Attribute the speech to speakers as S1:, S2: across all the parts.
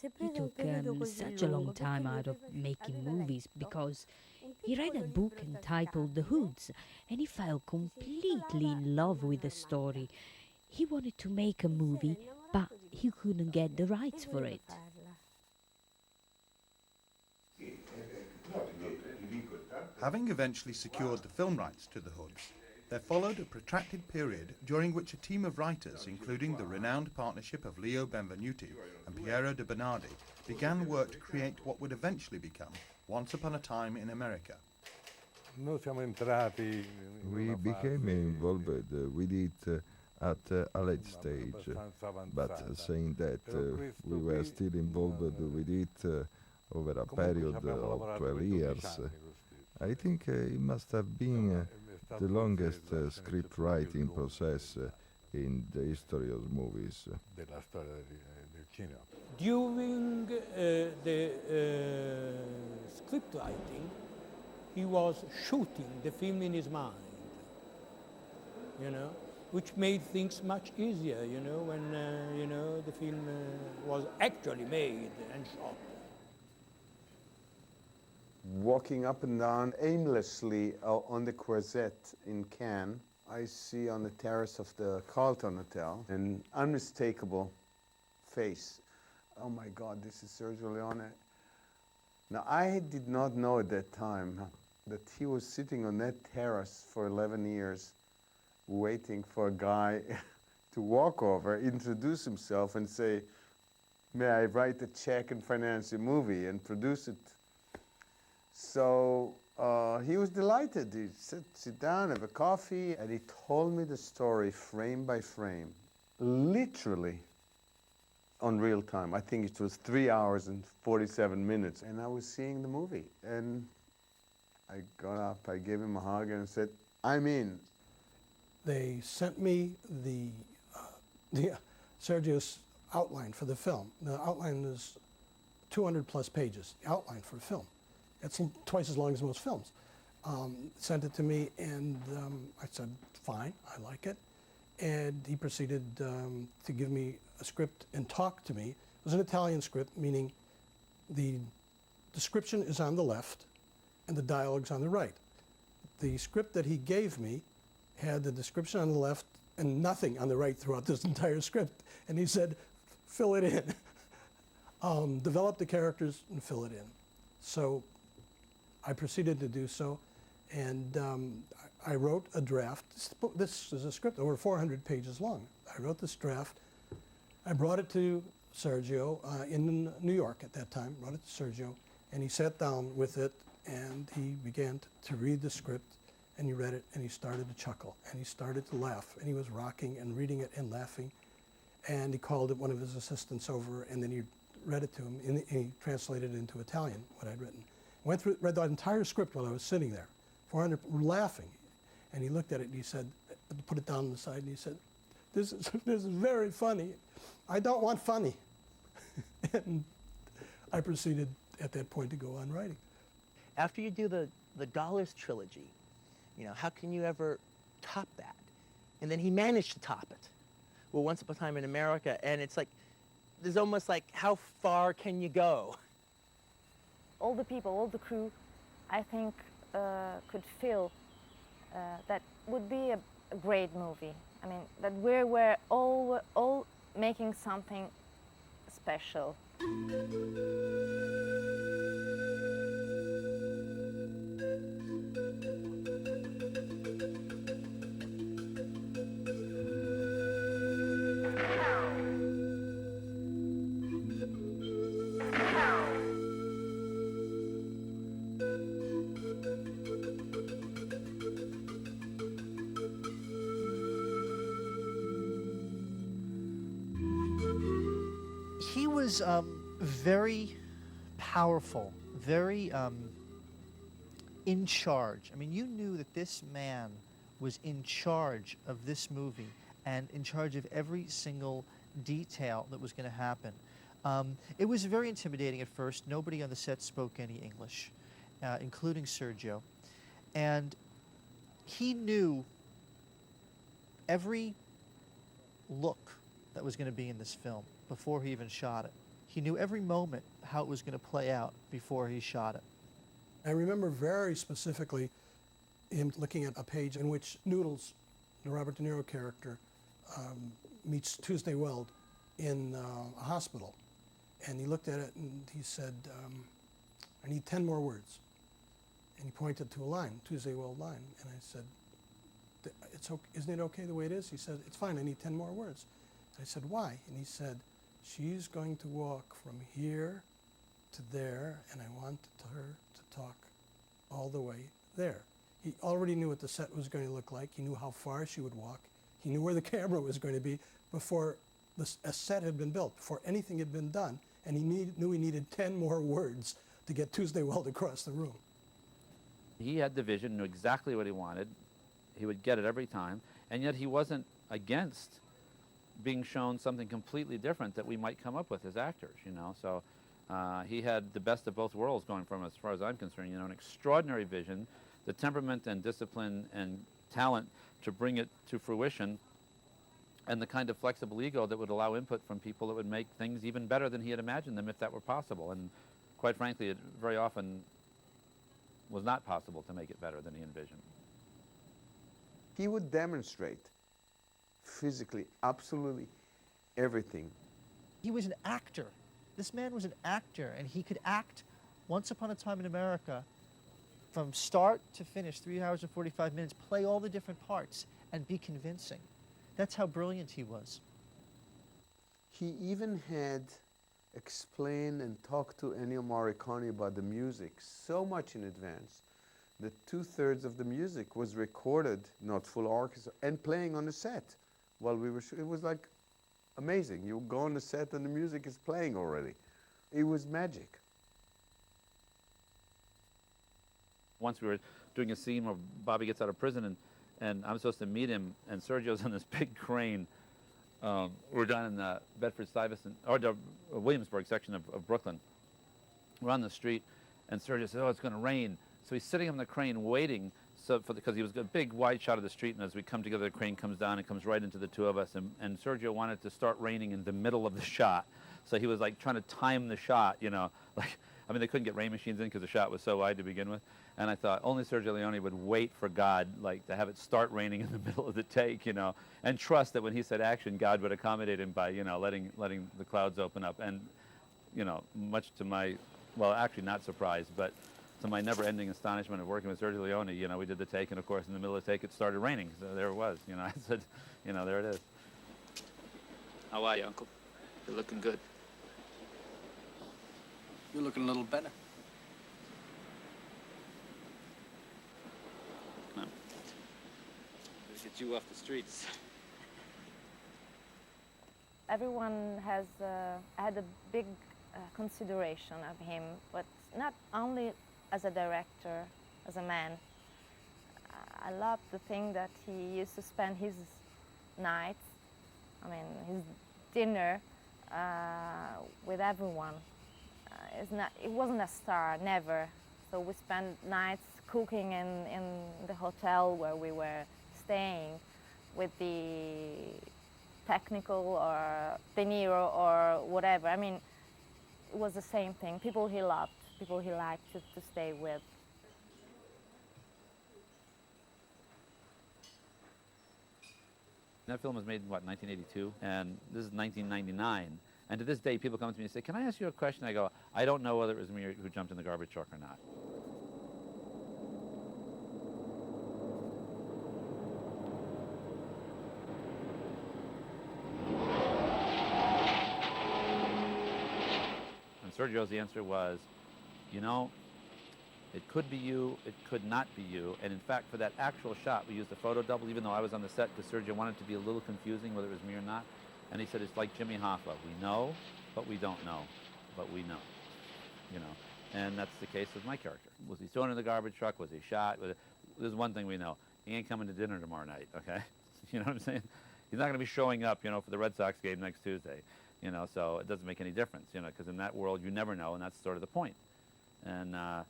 S1: He took such a long time out of making movies because he read a book entitled The Hoods and he fell completely in love with the story. He wanted to make a movie, but he couldn't get the rights for it.
S2: Having eventually secured the film rights to The Hoods, there followed a protracted period during which a team of writers, including the renowned partnership of Leo Benvenuti and Piero de Bernardi, began work to create what would eventually become Once Upon a Time in America.
S3: We became involved with it at a late stage, but saying that we were still involved with it over a period of 12 years. I think it must have been the longest script writing process in the history of movies.
S4: During the script writing, he was shooting the film in his mind, which made things much easier, when, the film was actually made and shot.
S5: Walking up and down aimlessly on the Croisette in Cannes, I see on the terrace of the Carlton Hotel an unmistakable face. Oh my God, this is Sergio Leone. Now, I did not know at that time that he was sitting on that terrace for 11 years, waiting for a guy to walk over, introduce himself and say, may I write a check and finance a movie and produce it? So he was delighted. He said, sit down, have a coffee, and he told me the story frame by frame, literally on real time. I think it was 3 hours and 47 minutes, and I was seeing the movie. And I got up, I gave him a hug, and I said, I'm in.
S6: They sent me the Sergio's outline for the film. The outline is 200 plus pages, the outline for a film. It's twice as long as most films. Sent it to me, and I said, fine, I like it. And he proceeded to give me a script and talk to me. It was an Italian script, meaning the description is on the left and the dialogue's on the right. The script that he gave me had the description on the left and nothing on the right throughout this entire script. And he said, fill it in. Develop the characters and fill it in. So I proceeded to do so, and I wrote a draft. This is a script over 400 pages long. I wrote this draft. I brought it to Sergio in New York at that time, brought it to Sergio, and he sat down with it, and he began to read the script, and he read it, and he started to chuckle, and he started to laugh, and he was rocking and reading it and laughing, and he called one of his assistants over, and then he read it to him, and he translated it into Italian, what I'd written. Read the entire script while I was sitting there, 400, laughing. And he looked at it and he said, put it down on the side, and he said, this is very funny. I don't want funny. And I proceeded at that point to go on writing.
S7: After you do the Dollars trilogy, how can you ever top that? And then he managed to top it. Well, Once Upon a Time in America, and it's like, there's almost like, how far can you go?
S8: All the people, all the crew, I think could feel that would be a great movie. I mean, that we're all making something special.
S9: He was very powerful, very in charge. I mean, you knew that this man was in charge of this movie and in charge of every single detail that was going to happen. It was very intimidating at first. Nobody on the set spoke any English, including Sergio. And he knew every look that was going to be in this film before he even shot it. He knew every moment how it was going to play out before he shot it.
S6: I remember very specifically him looking at a page in which Noodles, the Robert De Niro character, meets Tuesday Weld in a hospital. And he looked at it and he said, I need 10 more words. And he pointed to a line, Tuesday Weld line. And I said, "It's okay. Isn't it okay the way it is?" He said, "It's fine, I need 10 more words." I said, "Why?" And he said, "She's going to walk from here to there, and I want her to talk all the way there." He already knew what the set was going to look like. He knew how far she would walk. He knew where the camera was going to be before a set had been built, before anything had been done. And he knew he needed 10 more words to get Tuesday Weld across the room.
S10: He had the vision, knew exactly what he wanted. He would get it every time. And yet he wasn't against being shown something completely different that we might come up with as actors, you know. So he had the best of both worlds going from, as far as I'm concerned, you know, an extraordinary vision, the temperament and discipline and talent to bring it to fruition, and the kind of flexible ego that would allow input from people that would make things even better than he had imagined them, if that were possible. And quite frankly, it very often was not possible to make it better than he envisioned.
S5: He would demonstrate physically absolutely everything.
S9: He was an actor. This man was an actor, and he could act Once Upon a Time in America from start to finish, 3 hours and 45 minutes, play all the different parts and be convincing. That's how brilliant he was.
S5: He even had explained and talked to Ennio Morricone about the music so much in advance that 2/3 of the music was recorded, not full orchestra, and playing on the set while we were shooting. It was like amazing. You go on the set and the music is playing already. It was magic.
S10: Once we were doing a scene where Bobby gets out of prison and I'm supposed to meet him, and Sergio's on this big crane. We're down in the Bedford-Stuyvesant, or the Williamsburg section of Brooklyn. We're on the street, and Sergio said, "Oh, it's going to rain." So he's sitting on the crane waiting, because he was a big wide shot of the street, and as we come together, the crane comes down and comes right into the two of us, and Sergio wanted to start raining in the middle of the shot. So he was like trying to time the shot, you know, like, I mean, they couldn't get rain machines in because the shot was so wide to begin with. And I thought only Sergio Leone would wait for God, like, to have it start raining in the middle of the take, you know, and trust that when he said action, God would accommodate him by, you know, letting the clouds open up. And, you know, much to my, well, actually not surprised, but to my never-ending astonishment of working with Sergio Leone, you know, we did the take, and of course in the middle of the take it started raining. So there it was, you know. I said, you know, there it is.
S11: How are you, Uncle? You're looking good. You're looking a little better. Come on. Let's get you off the streets.
S8: Everyone has had a big consideration of him, but not only as a director, as a man. I love the thing that he used to spend his nights, I mean, his dinner with everyone. It wasn't a star, never. So we spent nights cooking in the hotel where we were staying with the technical or De Niro or whatever. I mean, it was the same thing. People he loved, people he liked to stay with.
S10: That film was made in, what, 1982? And this is 1999. And to this day, people come to me and say, "Can I ask you a question?" I go, "I don't know whether it was me who jumped in the garbage truck or not." And Sergio's answer was, "You know, it could be you, it could not be you." And in fact, for that actual shot, we used a photo double, even though I was on the set, because Sergio wanted it to be a little confusing whether it was me or not. And he said, "It's like Jimmy Hoffa. We know, but we don't know, but we know," you know. And that's the case with my character. Was he thrown in the garbage truck? Was he shot? There's one thing we know. He ain't coming to dinner tomorrow night, okay? You know what I'm saying? He's not going to be showing up, you know, for the Red Sox game next Tuesday, you know, so it doesn't make any difference, you know, because in that world you never know, and that's sort of the point. And, I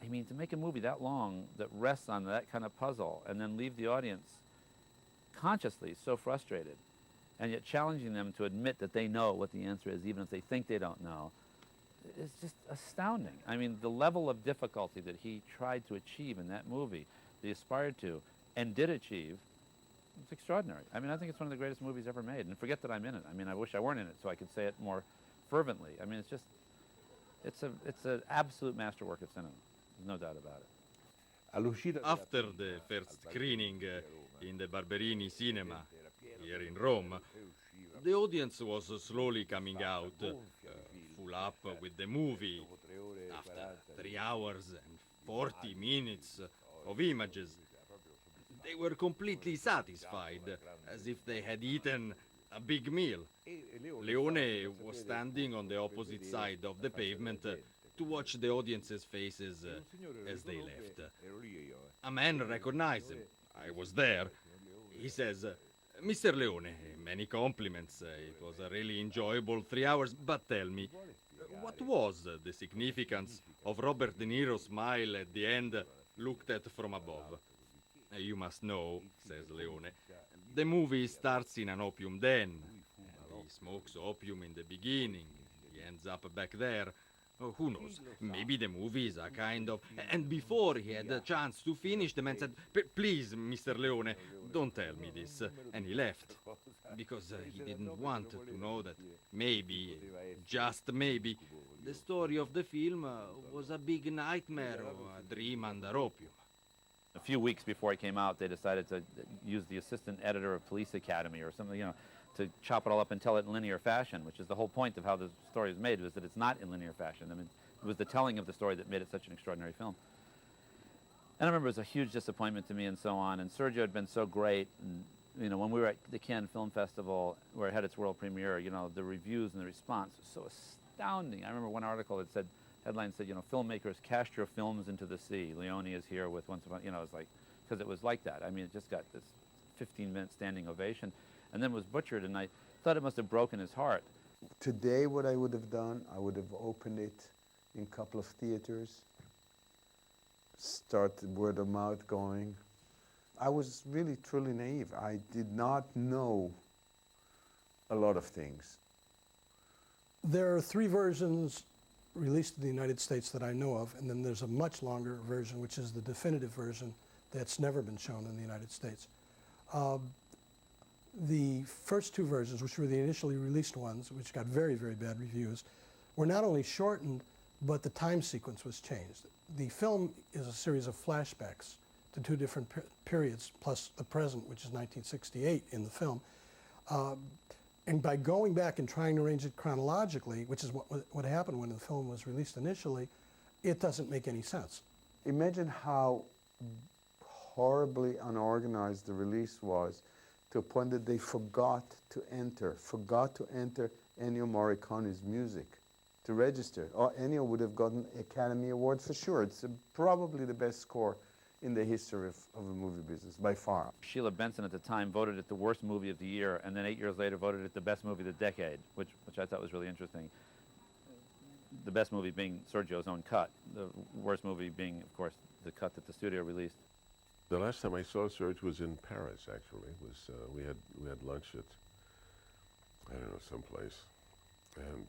S10: mean, to make a movie that long that rests on that kind of puzzle and then leave the audience consciously so frustrated and yet challenging them to admit that they know what the answer is, even if they think they don't know, is just astounding. I mean, the level of difficulty that he tried to achieve in that movie, that he aspired to, and did achieve, it's extraordinary. I mean, I think it's one of the greatest movies ever made. And forget that I'm in it. I mean, I wish I weren't in it so I could say it more fervently. I mean, it's an absolute masterwork of cinema. There's no doubt about it.
S12: After the first screening in the Barberini Cinema here in Rome, the audience was slowly coming out, full up with the movie. After 3 hours and 40 minutes of images, they were completely satisfied, as if they had eaten a big meal. Leone was standing on the opposite side of the pavement to watch the audience's faces as they left. A man recognized him. I was there. He says, "Mr. Leone, many compliments. It was a really enjoyable 3 hours, but tell me, what was the significance of Robert De Niro's smile at the end, looked at from above?" "You must know," says Leone, "the movie starts in an opium den. He smokes opium in the beginning. He ends up back there. Who knows? Maybe the movie is a kind of..." And before he had a chance to finish, the man said, "Please, Mr. Leone, don't tell me this." And he left, because he didn't want to know that maybe, just maybe, the story of the film was a big nightmare or a dream under opium.
S10: A few weeks before it came out, they decided to use the assistant editor of Police Academy or something, to chop it all up and tell it in linear fashion, which is the whole point of how the story is made, was that it's not in linear fashion. I mean, it was the telling of the story that made it such an extraordinary film. And I remember it was a huge disappointment to me and so on, and Sergio had been so great, and, when we were at the Cannes Film Festival, where it had its world premiere, the reviews and the response was so astounding. I remember one article that said, headline said, "Filmmakers cast your films into the sea. Leone is here with Once Upon," it was like, because it was like that. I mean, it just got this 15-minute standing ovation, and then was butchered, and I thought it must have broken his heart.
S5: Today, what I would have done, I would have opened it in a couple of theaters, started word of mouth going. I was really, truly naive. I did not know a lot of things.
S6: There are 3 versions released in the United States that I know of, and then there's a much longer version, which is the definitive version that's never been shown in the United States. The first 2 versions, which were the initially released ones, which got very, very bad reviews, were not only shortened, but the time sequence was changed. The film is a series of flashbacks to 2 different periods, plus the present, which is 1968 in the film. And by going back and trying to arrange it chronologically, which is what happened when the film was released initially, it doesn't make any sense.
S5: Imagine how horribly unorganized the release was, to a point that they forgot to enter Ennio Morricone's music to register. Or Ennio would have gotten Academy Award for sure. It's probably the best score in the history of the movie business, by far.
S10: Sheila Benson at the time voted it the worst movie of the year, and then 8 years later voted it the best movie of the decade, which I thought was really interesting. The best movie being Sergio's own cut, the worst movie being, of course, the cut that the studio released.
S13: The last time I saw Serge was in Paris, actually. It was, we had lunch at, I don't know, someplace. And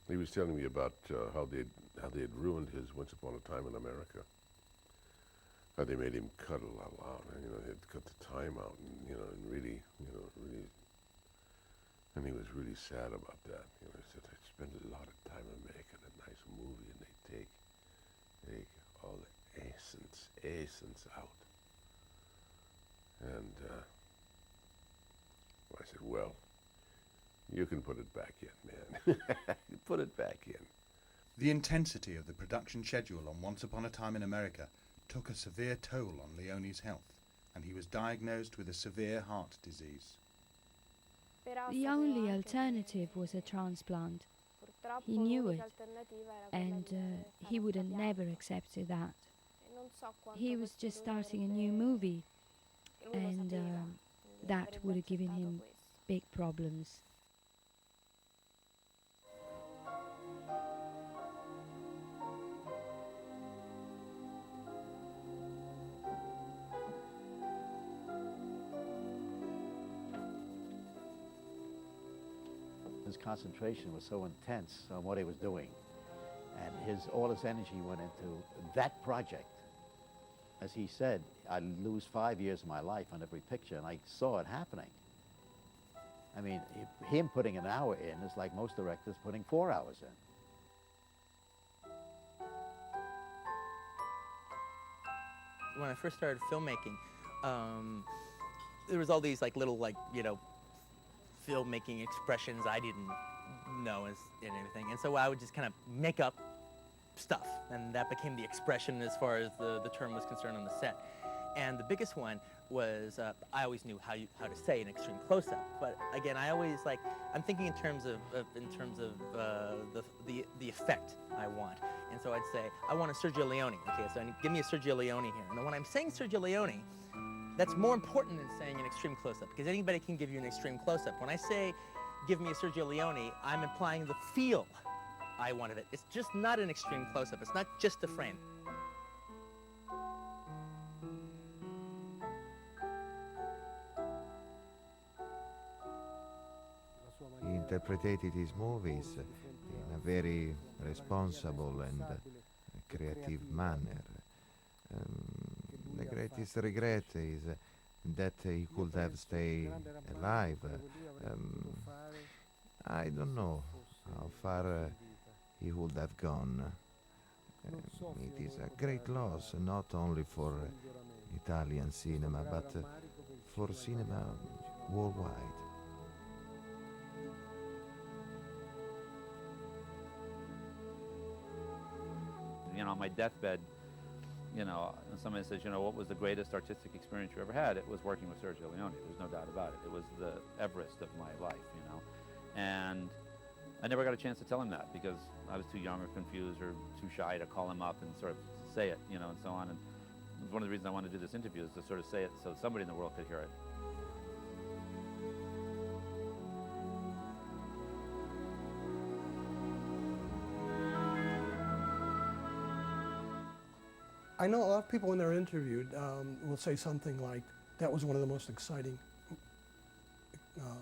S13: he was telling me about how they had ruined his Once Upon a Time in America. How they made him cut a lot out. And, they had cut the time out, and and really, and he was really sad about that. He said, "I spend a lot of time in making a nice movie, and they take all the essence out." And I said, "Well, you can put it back in, man." Put it back in.
S2: The intensity of the production schedule on Once Upon a Time in America took a severe toll on Leone's health, and he was diagnosed with a severe heart disease.
S1: The only alternative was a transplant. He knew it, and he would have never accepted that. He was just starting a new movie, and that would have given him big problems.
S14: his concentration was so intense on what he was doing, and all his energy went into that project. As he said, I'd lose 5 years of my life on every picture, and I saw it happening. I mean, him putting an hour in is like most directors putting 4 hours in.
S7: When I first started filmmaking, there was all these little filmmaking expressions I didn't know and everything, and so I would just kind of make up stuff, and that became the expression as far as the term was concerned on the set. And the biggest one was I always knew how to say an extreme close-up, but again, I'm thinking in terms of the effect I want. And so I'd say I want a Sergio Leone. Okay, so give me a Sergio Leone here. And then when I'm saying Sergio Leone, that's more important than saying an extreme close-up, because anybody can give you an extreme close-up. When I say give me a Sergio Leone, I'm implying the feel I wanted it. It's just not an extreme close-up. It's not just a frame.
S3: He interpreted his movies in a very responsible and creative manner. The greatest regret is that he could have stayed alive. I don't know how far he would have gone. It is a great loss, not only for Italian cinema, but for cinema worldwide.
S10: On my deathbed, and somebody says, what was the greatest artistic experience you ever had? It was working with Sergio Leone. There's no doubt about it. It was the Everest of my life, And I never got a chance to tell him that because I was too young or confused or too shy to call him up and sort of say it, and so on. And it was one of the reasons I wanted to do this interview is to sort of say it so somebody in the world could hear it.
S6: I know a lot of people when they're interviewed will say something like, that was one of the most exciting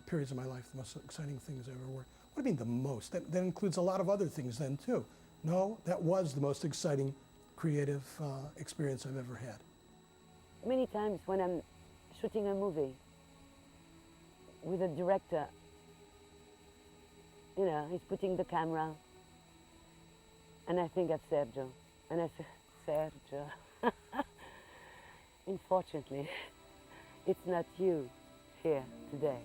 S6: periods of my life, the most exciting things I ever worked. What do you mean the most? That includes a lot of other things then too. No, that was the most exciting creative experience I've ever had.
S15: Many times when I'm shooting a movie with a director, he's putting the camera, and I think of Sergio, and I say, Sergio, unfortunately, it's not you here today.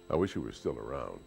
S13: I wish he was still around.